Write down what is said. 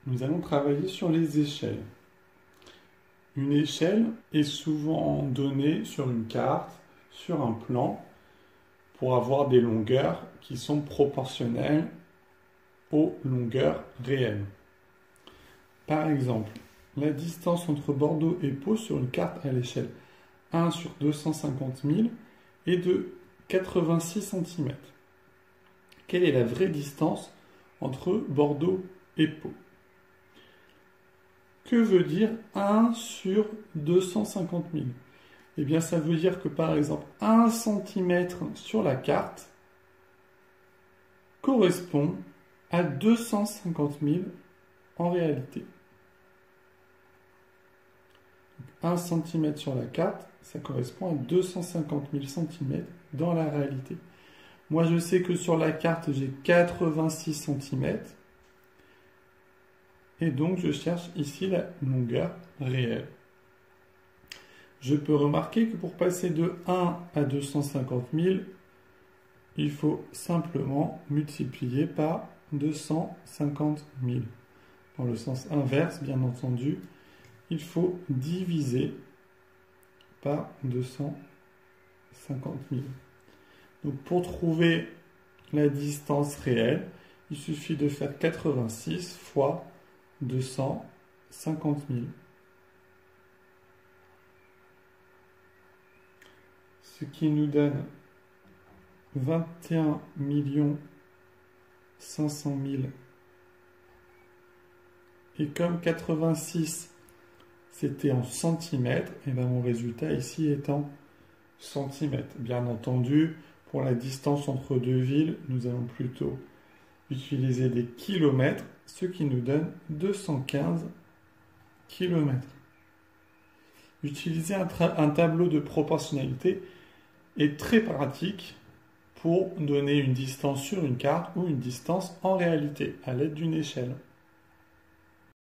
nous allons travailler sur les échelles. Une échelle est souvent donnée sur une carte, sur un plan, pour avoir des longueurs qui sont proportionnelles aux longueurs réelles. Par exemple, la distance entre Bordeaux et Pau sur une carte à l'échelle 1 sur 250 000 est de 86 cm. Quelle est la vraie distance entre Bordeaux et Pau? Que veut dire 1 sur 250 000? Eh bien, ça veut dire que, par exemple, 1 cm sur la carte correspond à 250 000 en réalité. 1 cm sur la carte, ça correspond à 250 000 cm dans la réalité. Moi, je sais que sur la carte, j'ai 86 cm. Et donc, je cherche ici la longueur réelle. Je peux remarquer que pour passer de 1 à 250 000, il faut simplement multiplier par 250 000. Dans le sens inverse, bien entendu, il faut diviser par 250 000. Donc, pour trouver la distance réelle, il suffit de faire 86 fois 250 000. Ce qui nous donne 21 500 000. Et comme 86 c'était en centimètres, et bien mon résultat ici est en centimètres. Bien entendu, pour la distance entre deux villes, nous allons plutôt utiliser des kilomètres, ce qui nous donne 215 kilomètres. Utiliser un tableau de proportionnalité est très pratique pour donner une distance sur une carte ou une distance en réalité à l'aide d'une échelle.